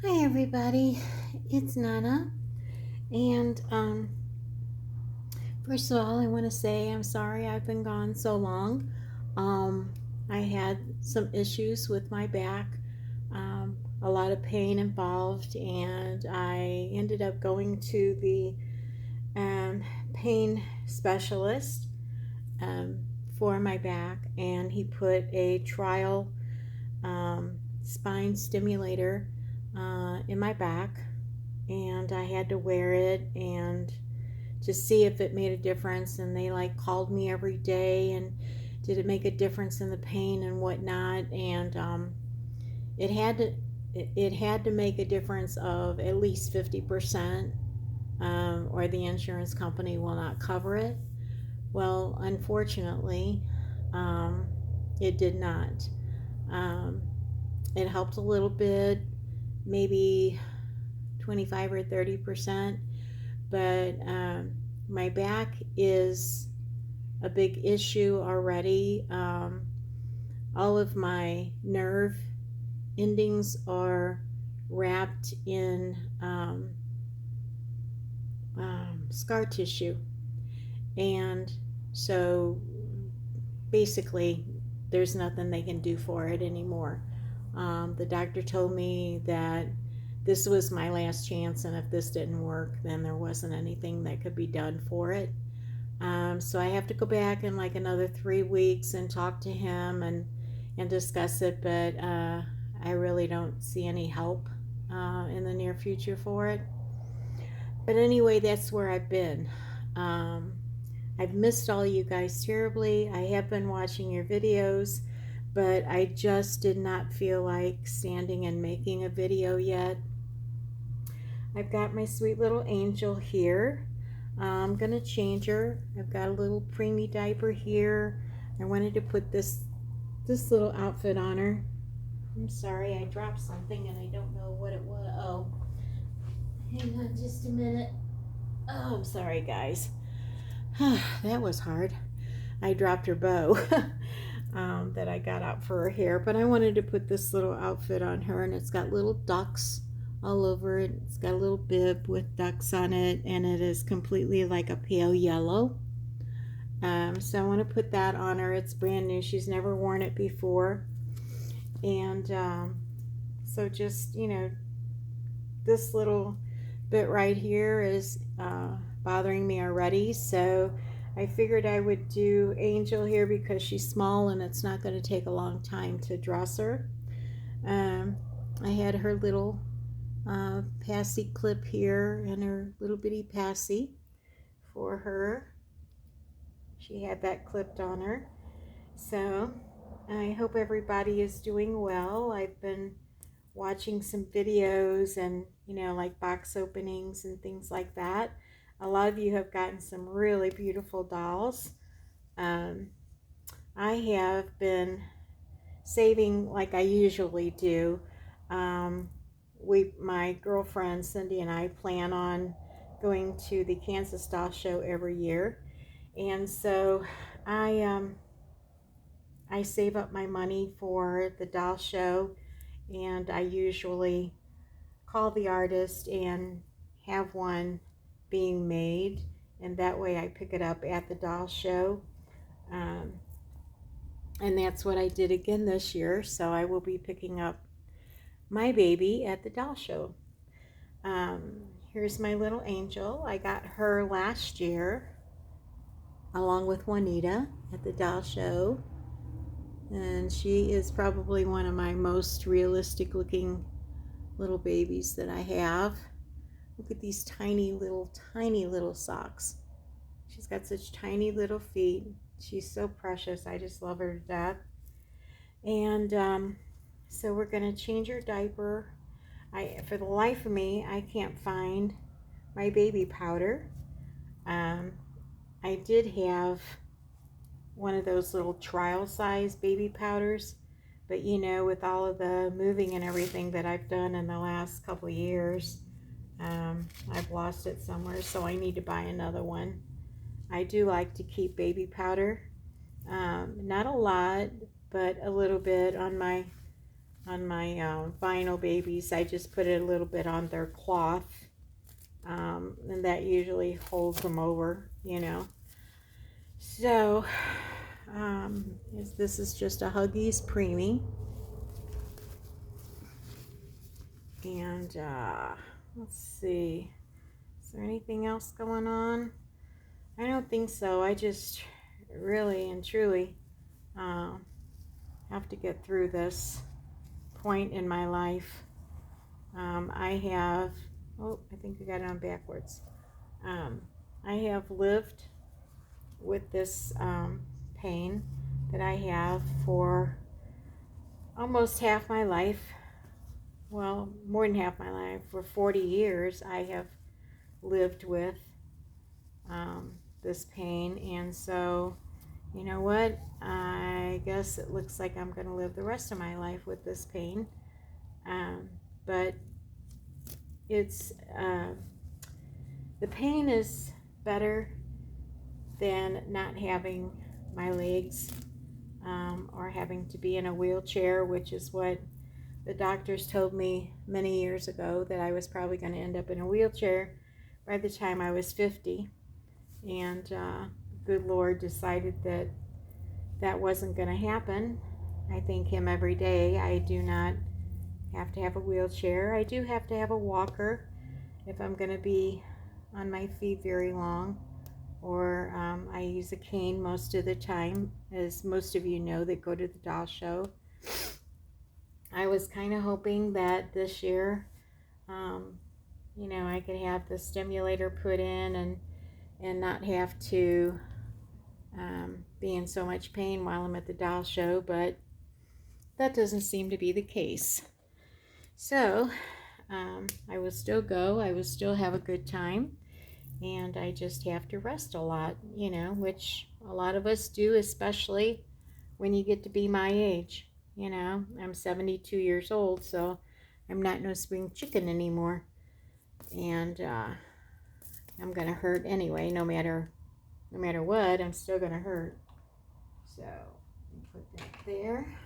Hi everybody, it's Nana, and first of all, I want to say I'm sorry I've been gone so long. Um, I had some issues with my back, a lot of pain involved, and I ended up going to the um, pain specialist um, for my back, and he put a trial spine stimulator in my back, and I had to wear it and to see if it made a difference. And they like called me every day and did it make a difference in the pain and whatnot. And it had to it had to make a difference of at least 50%, or the insurance company will not cover it. Well, unfortunately, um, it did not. Um, it helped a little bit, maybe 25 or 30%, but my back is a big issue already. All of my nerve endings are wrapped in scar tissue, and so basically there's nothing they can do for it anymore. The doctor told me that this was my last chance, and if this didn't work, then there wasn't anything that could be done for it. So I have to go back in like another 3 weeks and talk to him and discuss it, but I really don't see any help in the near future for it. But anyway, that's where I've been. Um, I've missed all you guys terribly. I have been watching your videos, but I just did not feel like standing and making a video yet. I've got my sweet little angel here. I'm going to change her. I've got a little preemie diaper here. I wanted to put this little outfit on her. I'm sorry, I dropped something and I don't know what it was. Oh, hang on just a minute. Oh, I'm sorry, guys. That was hard. I dropped her bow that I got out for her hair, but I wanted to put this little outfit on her, and it's got little ducks all over it. It's got a little bib with ducks on it, and it is completely like a pale yellow. So I want to put that on her. It's brand new. She's never worn it before. And so just, this little bit right here is bothering me already. So I figured I would do Angel here because she's small and it's not going to take a long time to dress her. I had her little passy clip here and her little bitty passy for her. She had that clipped on her. So I hope everybody is doing well. I've been watching some videos and, like box openings and things like that. A lot of you have gotten some really beautiful dolls. Um, I have been saving like I usually do. My girlfriend Cindy and I plan on going to the Kansas Doll Show every year, and so I I save up my money for the doll show, and I usually call the artist and have one being made, and that way I pick it up at the doll show. Um, and that's what I did again this year, so I will be picking up my baby at the doll show. Here's my little angel. I got her last year along with Juanita at the doll show, and she is probably one of my most realistic looking little babies that I have. Look at these tiny little socks. She's got such tiny little feet. She's so precious. I just love her to death. And so we're going to change her diaper. For the life of me, I can't find my baby powder. I did have one of those little trial size baby powders, but with all of the moving and everything that I've done in the last couple of years, I've lost it somewhere, so I need to buy another one. I do like to keep baby powder, not a lot, but a little bit on my on my vinyl babies. I just put it a little bit on their cloth, and that usually holds them over, you know. So this is just a Huggies Preemie, and let's see, is there anything else going on? I don't think so. I just really and truly have to get through this point in my life. I have, oh, I think I got it on backwards. I have lived with this pain that I have for almost half my life. Well, more than half my life. For 40 years, I have lived with this pain, and so, you know what? I guess it looks like I'm going to live the rest of my life with this pain. But it's the pain is better than not having my legs, or having to be in a wheelchair, which is what the doctors told me many years ago, that I was probably going to end up in a wheelchair by the time I was 50. And good Lord decided that that wasn't going to happen. I thank Him every day. I do not have to have a wheelchair. I do have to have a walker if I'm going to be on my feet very long, or I use a cane most of the time, as most of you know that go to the doll show. I was kind of hoping that this year, you know, I could have the stimulator put in and not have to be in so much pain while I'm at the doll show, but that doesn't seem to be the case. So I will still go, I will still have a good time, and I just have to rest a lot, you know, which a lot of us do, especially when you get to be my age. You know, I'm 72 years old, so I'm not no spring chicken anymore, and I'm gonna hurt anyway. No matter what, I'm still gonna hurt. So put that there.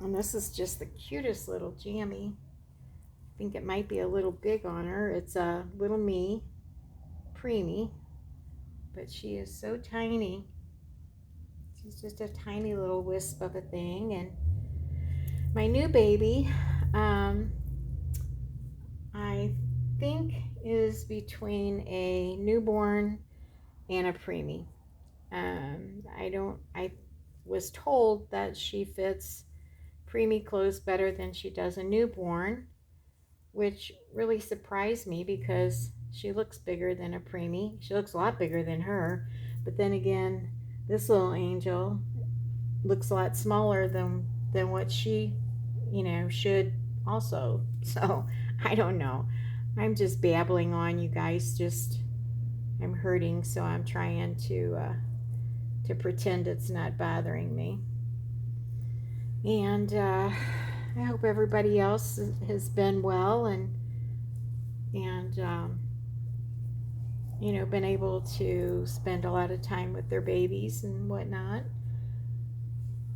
And this is just the cutest little jammy. I think it might be a little big on her. It's a little me, preemie, but she is so tiny. She's just a tiny little wisp of a thing. And my new baby, I think is between a newborn and a preemie. I was told that she fits preemie clothes better than she does a newborn, which really surprised me because she looks bigger than a preemie. She looks a lot bigger than her, but then again, this little angel looks a lot smaller than what she, you know, should also. So I don't know. I'm just babbling on, you guys. Just I'm hurting, so I'm trying to pretend it's not bothering me. And I hope everybody else has been well and you know, been able to spend a lot of time with their babies and whatnot.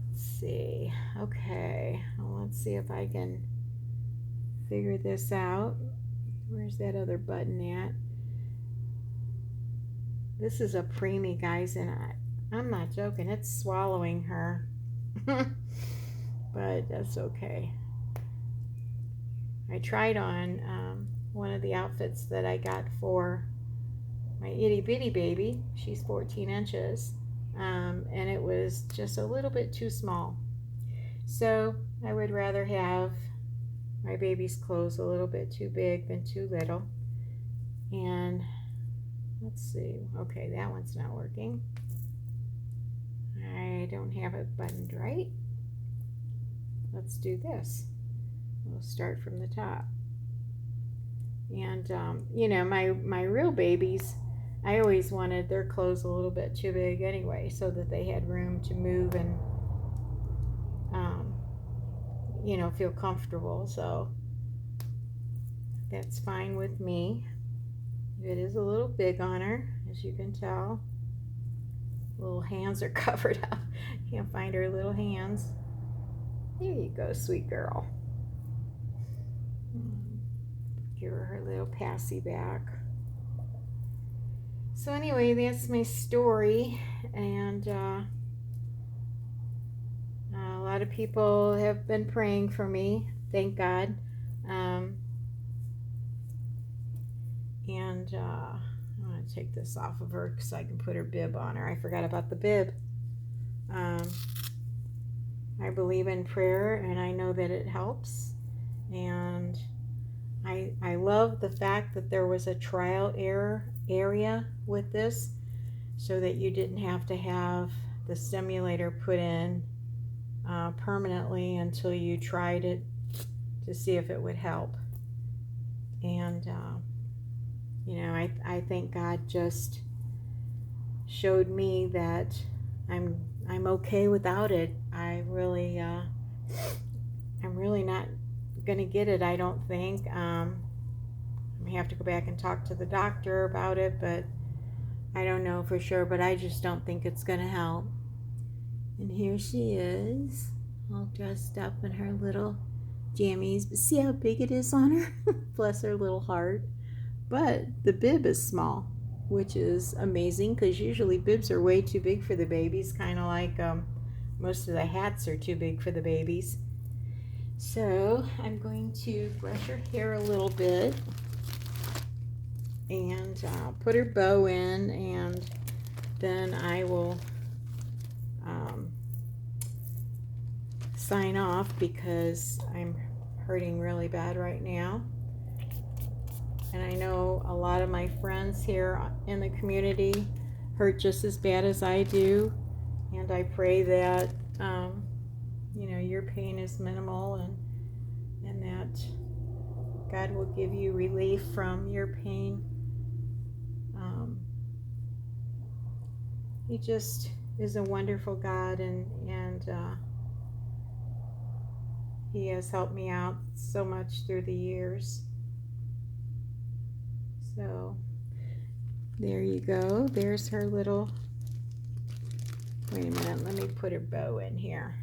Let's see. Okay, well, let's see if I can figure this out. Where's that other button at? This is a preemie, guys, and I'm not joking. It's swallowing her. But that's okay. I tried on one of the outfits that I got for my itty bitty baby. She's 14 inches, and it was just a little bit too small. So I would rather have my baby's clothes a little bit too big than too little. And let's see. Okay, that one's not working. I don't have it buttoned right. Let's do this. We'll start from the top. And you know, my real babies, I always wanted their clothes a little bit too big anyway, so that they had room to move and you know, feel comfortable. So that's fine with me. It is a little big on her, as you can tell. Little hands are covered up. Can't find her little hands. There you go, sweet girl. Give her her little passy back. So anyway, that's my story, and a lot of people have been praying for me, thank God. And I'm going to take this off of her because I can put her bib on her. I forgot about the bib. I believe in prayer, and I know that it helps. And I love the fact that there was a trial area with this, so that you didn't have to have the stimulator put in permanently until you tried it to see if it would help. And I think God just showed me that I'm okay without it. I'm really not gonna get it, I don't think. I may have to go back and talk to the doctor about it, but I don't know for sure. But I just don't think it's gonna help. And here she is, all dressed up in her little jammies. But see how big it is on her? Bless her little heart. But the bib is small, which is amazing, because usually bibs are way too big for the babies, kind of like most of the hats are too big for the babies. So I'm going to brush her hair a little bit and put her bow in, and then I will sign off because I'm hurting really bad right now. And I know a lot of my friends here in the community hurt just as bad as I do. And I pray that, your pain is minimal, and that God will give you relief from your pain. He just is a wonderful God, and He has helped me out so much through the years. So there you go. There's her little, wait a minute, let me put her bow in here.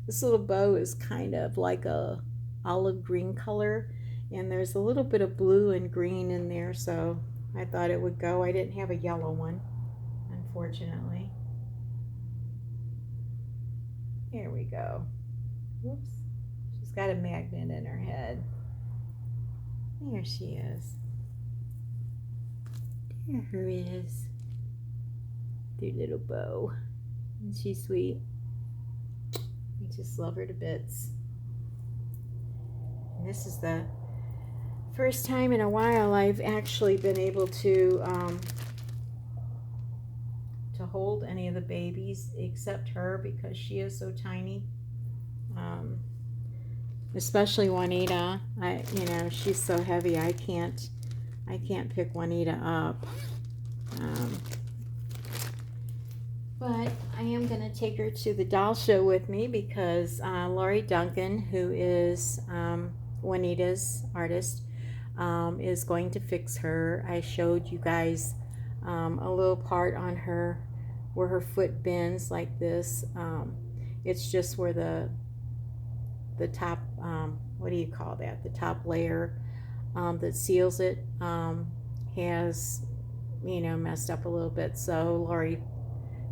This little bow is kind of like a olive green color, and there's a little bit of blue and green in there, so I thought it would go. I didn't have a yellow one, unfortunately. Here we go. Whoops. She's got a magnet in her head. There she is. There her is. Their little bow. Isn't she sweet? I just love her to bits. And this is the first time in a while I've actually been able to hold any of the babies except her, because she is so tiny. Especially Juanita. She's so heavy. I can't pick Juanita up. But I am going to take her to the doll show with me, because Lori Duncan, who is Juanita's artist, is going to fix her. I showed you guys a little part on her where her foot bends like this. It's just where the top, what do you call that? The top layer that seals it has, messed up a little bit. So Lori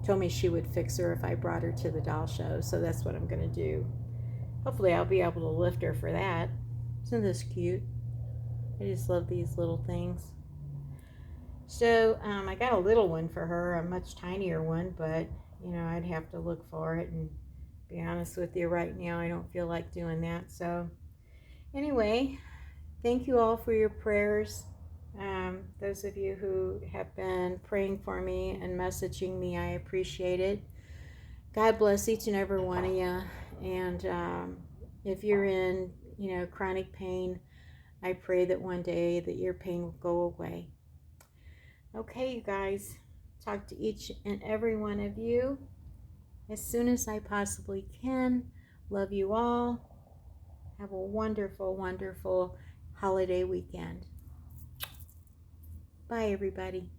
told me she would fix her if I brought her to the doll show. So that's what I'm going to do. Hopefully I'll be able to lift her for that. Isn't this cute? I just love these little things. So I got a little one for her, a much tinier one, but I'd have to look for it, and be honest with you, right now I don't feel like doing that. So anyway, thank you all for your prayers. Those of you who have been praying for me and messaging me, I appreciate it. God bless each and every one of you. And if you're in chronic pain, I pray that one day that your pain will go away. Okay, you guys, talk to each and every one of you as soon as I possibly can. Love you all. Have a wonderful, wonderful holiday weekend. Bye, everybody.